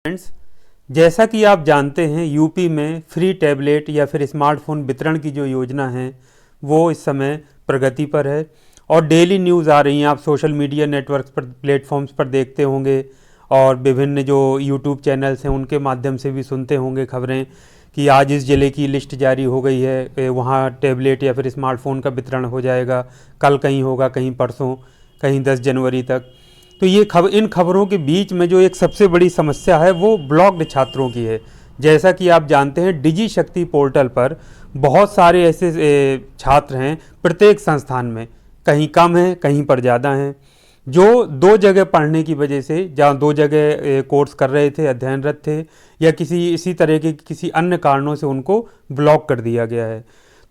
Friends, जैसा कि आप जानते हैं यूपी में फ्री टैबलेट या फिर स्मार्टफोन वितरण की जो योजना है वो इस समय प्रगति पर है और डेली न्यूज़ आ रही हैं। आप सोशल मीडिया नेटवर्क्स पर प्लेटफॉर्म्स पर देखते होंगे और विभिन्न जो यूट्यूब चैनल्स हैं उनके माध्यम से भी सुनते होंगे खबरें कि आज इस ज़िले की लिस्ट जारी हो गई है, वहाँ टैबलेट या फिर स्मार्टफोन का वितरण हो जाएगा, कल कहीं होगा, कहीं परसों, कहीं 10 जनवरी तक। तो ये इन खबरों के बीच में जो एक सबसे बड़ी समस्या है वो ब्लॉक्ड छात्रों की है। जैसा कि आप जानते हैं डिजी शक्ति पोर्टल पर बहुत सारे ऐसे छात्र हैं प्रत्येक संस्थान में, कहीं कम हैं कहीं पर ज़्यादा हैं, जो दो जगह पढ़ने की वजह से, जहाँ दो जगह कोर्स कर रहे थे, अध्ययनरत थे, या किसी इसी तरह के किसी अन्य कारणों से उनको ब्लॉक कर दिया गया है।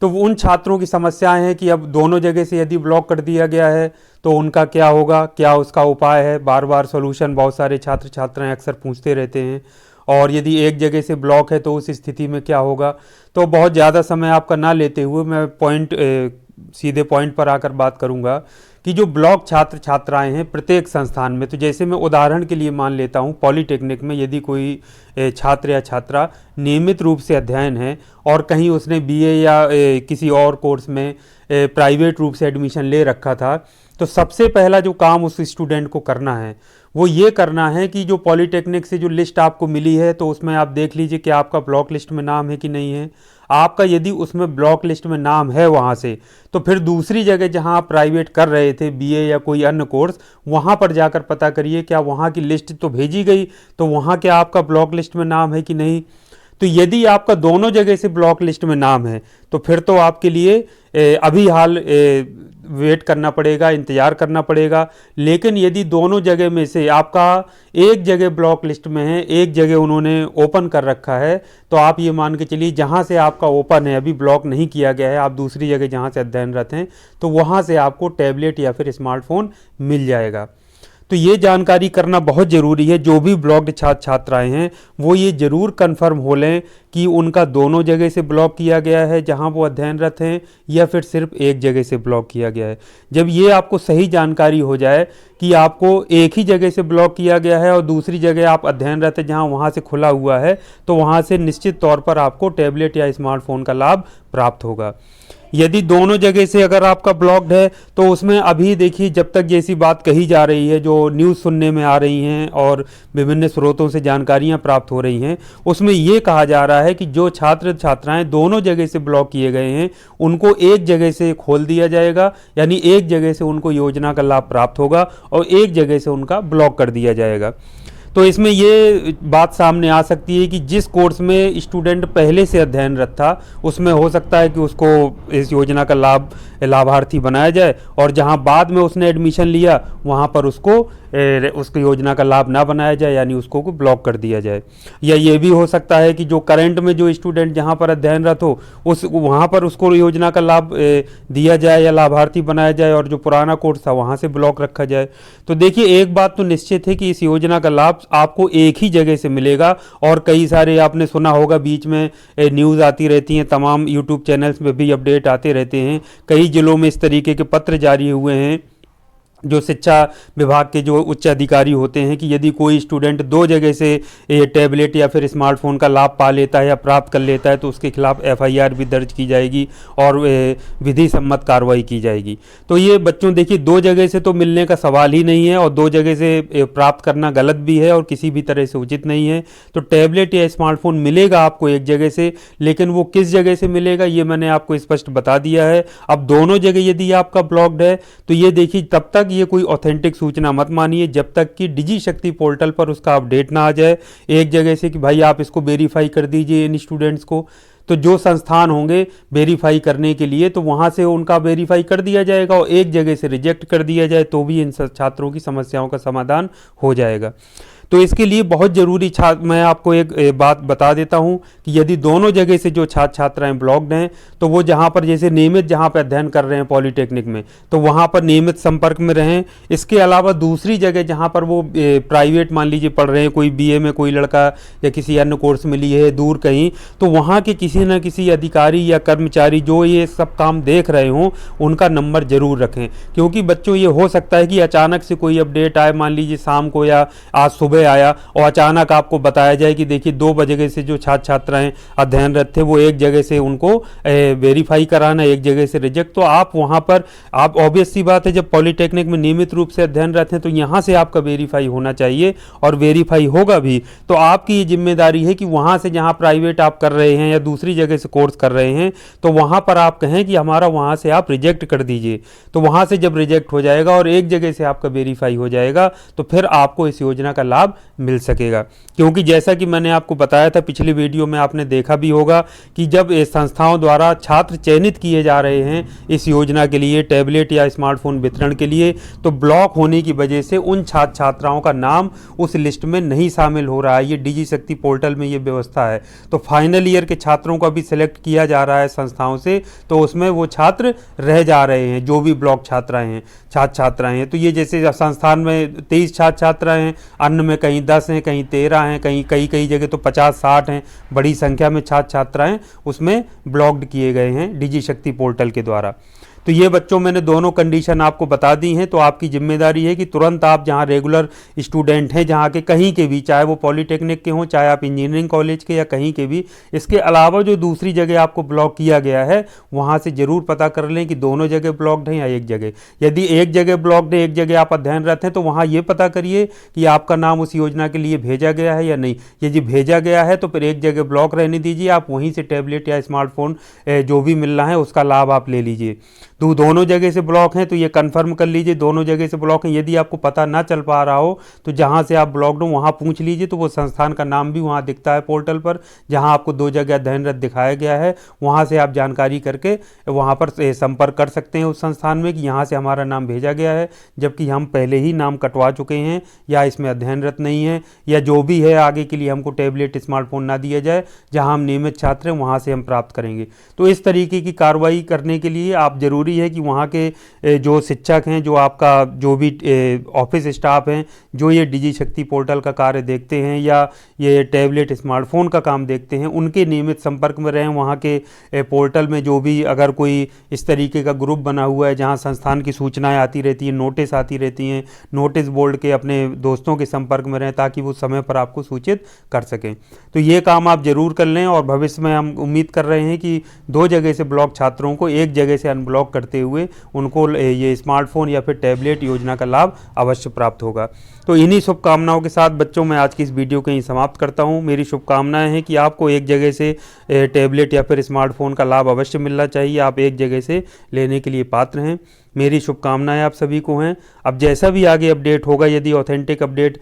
तो उन छात्रों की समस्याएं हैं कि अब दोनों जगह से यदि ब्लॉक कर दिया गया है तो उनका क्या होगा, क्या उसका उपाय है। बार बार सॉल्यूशन बहुत सारे छात्र छात्राएं अक्सर पूछते रहते हैं। और यदि एक जगह से ब्लॉक है तो उस स्थिति में क्या होगा। तो बहुत ज़्यादा समय आपका ना लेते हुए मैं सीधे पॉइंट पर आकर बात करूंगा कि जो ब्लॉक छात्र छात्राएं हैं प्रत्येक संस्थान में, तो जैसे मैं उदाहरण के लिए मान लेता हूं पॉलिटेक्निक में यदि कोई छात्र या छात्रा नियमित रूप से अध्ययन है और कहीं उसने बीए या किसी और कोर्स में प्राइवेट रूप से एडमिशन ले रखा था, तो सबसे पहला जो काम उस स्टूडेंट को करना है वो ये करना है कि जो पॉलिटेक्निक से जो लिस्ट आपको मिली है तो उसमें आप देख लीजिए कि आपका ब्लॉक लिस्ट में नाम है कि नहीं है। आपका यदि उसमें ब्लॉक लिस्ट में नाम है वहाँ से, तो फिर दूसरी जगह जहाँ आप प्राइवेट कर रहे थे बीए या कोई अन्य कोर्स, वहाँ पर जाकर पता करिए क्या वहाँ की लिस्ट तो भेजी गई, तो वहाँ क्या आपका ब्लॉक लिस्ट में नाम है कि नहीं। तो यदि आपका दोनों जगह से ब्लॉक लिस्ट में नाम है तो फिर तो आपके लिए अभी हाल वेट करना पड़ेगा, इंतज़ार करना पड़ेगा। लेकिन यदि दोनों जगह में से आपका एक जगह ब्लॉक लिस्ट में है, एक जगह उन्होंने ओपन कर रखा है, तो आप ये मान के चलिए जहाँ से आपका ओपन है, अभी ब्लॉक नहीं किया गया है, आप दूसरी जगह जहाँ से अध्ययनरत हैं, तो वहाँ से आपको टैबलेट या फिर स्मार्टफोन मिल जाएगा। तो ये जानकारी करना बहुत ज़रूरी है। जो भी ब्लॉक्ड छात्र छात्राएँ हैं वो ये ज़रूर कन्फर्म हो लें कि उनका दोनों जगह से ब्लॉक किया गया है जहां वो अध्ययनरत हैं, या फिर सिर्फ एक जगह से ब्लॉक किया गया है। जब ये आपको सही जानकारी हो जाए कि आपको एक ही जगह से ब्लॉक किया गया है और दूसरी जगह आप अध्ययनरत हैं जहां वहां से खुला हुआ है, तो वहां से निश्चित तौर पर आपको टैबलेट या स्मार्टफोन का लाभ प्राप्त होगा। यदि दोनों जगह से अगर आपका ब्लॉक्ड है तो उसमें अभी देखिए, जब तक जैसी बात कही जा रही है, जो न्यूज़ सुनने में आ रही हैं और विभिन्न स्रोतों से जानकारियां प्राप्त हो रही हैं, उसमें ये कहा जा रहा है कि जो छात्र छात्राएं दोनों जगह से ब्लॉक किए गए हैं उनको एक जगह से खोल दिया जाएगा, यानी एक जगह से उनको योजना का लाभ प्राप्त होगा और एक जगह से उनका ब्लॉक कर दिया जाएगा। तो इसमें ये बात सामने आ सकती है कि जिस कोर्स में स्टूडेंट पहले से अध्ययनरत था उसमें हो सकता है कि उसको इस योजना का लाभार्थी बनाया जाए, और जहां बाद में उसने एडमिशन लिया वहां पर उसको योजना का लाभ ना बनाया जाए, यानी उसको ब्लॉक कर दिया जाए। या ये भी हो सकता है कि जो करंट में जो स्टूडेंट जहां पर अध्ययनरत हो वहां पर उसको योजना का लाभ दिया जाए या लाभार्थी बनाया जाए, और जो पुराना कोर्स था वहां से ब्लॉक रखा जाए। तो देखिए, एक बात तो निश्चित है कि इस योजना का लाभ आपको एक ही जगह से मिलेगा। और कई सारे आपने सुना होगा, बीच में न्यूज़ आती रहती हैं, तमाम यूट्यूब चैनल्स में भी अपडेट आते रहते हैं। कई जिलों में इस तरीके के पत्र जारी हुए हैं जो शिक्षा विभाग के जो उच्च अधिकारी होते हैं कि यदि कोई स्टूडेंट दो जगह से टैबलेट या फिर स्मार्टफोन का लाभ पा लेता है या प्राप्त कर लेता है तो उसके खिलाफ एफआईआर भी दर्ज की जाएगी और विधि सम्मत कार्रवाई की जाएगी। तो ये बच्चों देखिए, दो जगह से तो मिलने का सवाल ही नहीं है, और दो जगह से प्राप्त करना गलत भी है और किसी भी तरह से उचित नहीं है। तो टैबलेट या स्मार्टफोन मिलेगा आपको एक जगह से, लेकिन वो किस जगह से मिलेगा ये मैंने आपको स्पष्ट बता दिया है। अब दोनों जगह यदि आपका ब्लॉक्ड है तो ये देखिए, तब तक ये कोई ऑथेंटिक सूचना मत मानिए जब तक कि डिजी शक्ति पोर्टल पर उसका अपडेट ना आ जाए एक जगह से कि भाई आप इसको वेरीफाई कर दीजिए इन स्टूडेंट्स को। तो जो संस्थान होंगे वेरीफाई करने के लिए, तो वहां से उनका वेरीफाई कर दिया जाएगा, और एक जगह से रिजेक्ट कर दिया जाए तो भी इन छात्रों की समस्याओं का समाधान हो जाएगा। तो इसके लिए बहुत ज़रूरी मैं आपको एक बात बता देता हूं कि यदि दोनों जगह से जो छात्र छात्राएं ब्लॉक्ड हैं तो वो जहां पर जैसे नियमित जहां पर अध्ययन कर रहे हैं पॉलिटेक्निक में, तो वहां पर नियमित संपर्क में रहें। इसके अलावा दूसरी जगह जहां पर वो प्राइवेट मान लीजिए पढ़ रहे हैं, कोई बीए में कोई लड़का या किसी अन्य कोर्स में लिए है दूर कहीं, तो वहाँ के किसी न किसी अधिकारी या कर्मचारी जो ये सब काम देख रहे हों उनका नंबर ज़रूर रखें। क्योंकि बच्चों, ये हो सकता है कि अचानक से कोई अपडेट आए, मान लीजिए शाम को या आज सुबह सर्वे आया और अचानक आपको बताया जाए कि देखिए 2 जगह से जो छात्र छात्राएं अध्ययनरत थे वो एक जगह से उनको वेरीफाई कराना, एक जगह से रिजेक्ट, तो आप वहाँ पर आप ऑब्वियस सी बात है जब पॉलिटेक्निक में नियमित रूप से अध्ययनरत हैं तो यहाँ से आपका वेरीफाई होना चाहिए और वेरीफाई होगा भी। तो आपकी ये जिम्मेदारी है कि वहाँ से जहाँ प्राइवेट आप कर रहे हैं या दूसरी जगह से कोर्स कर रहे हैं तो वहाँ पर आप कहें कि हमारा वहाँ से आप रिजेक्ट कर दीजिए। तो वहाँ से जब रिजेक्ट हो जाएगा और एक जगह से आपका वेरीफाई हो जाएगा तो फिर आपको इस योजना का लाभ मिल सकेगा। क्योंकि जैसा कि मैंने आपको बताया था पिछली वीडियो में, आपने देखा भी होगा कि जब संस्थाओं द्वारा छात्र चयनित किए जा रहे हैं इस योजना के लिए, टैबलेट या स्मार्टफोन वितरण के लिए, तो ब्लॉक होने की वजह से उन छात्र छात्राओं का नाम उस लिस्ट में नहीं शामिल हो रहा है। ये डिजी शक्ति पोर्टल में ये व्यवस्था है। तो फाइनल ईयर के छात्रों को अभी सिलेक्ट किया जा रहा है संस्थाओं से, तो उसमें वो छात्र रह जा रहे हैं जो भी ब्लॉक छात्राएं हैं, छात्र छात्राएं हैं। तो ये जैसे संस्थान में 23 छात्र छात्राएं हैं, अन्य में कहीं 10 हैं, कहीं 13 हैं, कहीं कई जगह तो 50-60 हैं, बड़ी संख्या में छात्र छात्राएं उसमें ब्लॉक्ड किए गए हैं डिजी शक्ति पोर्टल के द्वारा। तो ये बच्चों मैंने दोनों कंडीशन आपको बता दी हैं। तो आपकी जिम्मेदारी है कि तुरंत आप जहां रेगुलर स्टूडेंट हैं, जहां के कहीं के भी, चाहे वो पॉलिटेक्निक के हों, चाहे आप इंजीनियरिंग कॉलेज के या कहीं के भी, इसके अलावा जो दूसरी जगह आपको ब्लॉक किया गया है वहां से जरूर पता कर लें कि दोनों जगह ब्लॉक्ड हैं या एक जगह। यदि एक जगह ब्लॉक्ड है, एक जगह आप अध्ययनरत हैं, तो वहाँ ये पता करिए कि आपका नाम उस योजना के लिए भेजा गया है या नहीं। यदि भेजा गया है तो फिर एक जगह ब्लॉक रहने दीजिए, आप वहीं से टैबलेट या स्मार्टफोन जो भी मिल रहा है उसका लाभ आप ले लीजिए। तो दोनों जगह से ब्लॉक हैं तो ये कंफर्म कर लीजिए दोनों जगह से ब्लॉक हैं। यदि आपको पता ना चल पा रहा हो तो जहाँ से आप ब्लॉक्ड हो वहाँ पूछ लीजिए, तो वो संस्थान का नाम भी वहाँ दिखता है पोर्टल पर, जहाँ आपको 2 जगह अध्ययनरत दिखाया गया है। वहाँ से आप जानकारी करके वहाँ पर संपर्क कर सकते हैं उस संस्थान में कि यहाँ से हमारा नाम भेजा गया है, जबकि हम पहले ही नाम कटवा चुके हैं या इसमें अध्ययनरत नहीं है, या जो भी है आगे के लिए हमको टैबलेट स्मार्टफोन ना दिया जाए, जहाँ हम नियमित छात्र हैं वहाँ से हम प्राप्त करेंगे। तो इस तरीके की कार्रवाई करने के लिए आप जरूरी है कि वहाँ के जो शिक्षक हैं, जो आपका जो भी ऑफिस स्टाफ हैं, जो ये डिजी शक्ति पोर्टल का कार्य देखते हैं या ये टैबलेट स्मार्टफोन का काम देखते हैं, उनके नियमित संपर्क में रहें। वहाँ के पोर्टल में जो भी अगर कोई इस तरीके का ग्रुप बना हुआ है जहाँ संस्थान की सूचनाएं आती रहती हैं, नोटिस आती रहती हैं, नोटिस बोर्ड के अपने दोस्तों के संपर्क में रहें ताकि वो समय पर आपको सूचित कर सकें। तो ये काम आप जरूर कर लें और भविष्य में हम उम्मीद कर रहे हैं कि 2 जगह से ब्लॉक छात्रों को एक जगह से अनब्लॉक करते हुए उनको ये स्मार्टफोन या फिर टैबलेट योजना का लाभ अवश्य प्राप्त होगा। तो इन्हीं शुभकामनाओं के साथ बच्चों मैं आज की इस वीडियो को यहीं समाप्त करता हूं। मेरी शुभकामनाएं हैं कि आपको एक जगह से टैबलेट या फिर स्मार्टफोन का लाभ अवश्य मिलना चाहिए, आप एक जगह से लेने के लिए पात्र हैं। मेरी शुभकामनाएं आप सभी को हैं। अब जैसा भी आगे अपडेट होगा, यदि ऑथेंटिक अपडेट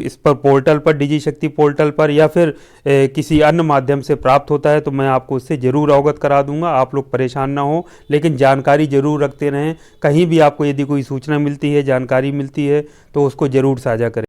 इस पर पोर्टल पर, डिजी शक्ति पोर्टल पर या फिर किसी अन्य माध्यम से प्राप्त होता है तो मैं आपको उससे ज़रूर अवगत करा दूंगा। आप लोग परेशान ना हो, लेकिन जानकारी ज़रूर रखते रहें। कहीं भी आपको यदि कोई सूचना मिलती है, जानकारी मिलती है तो उसको ज़रूर साझा करें।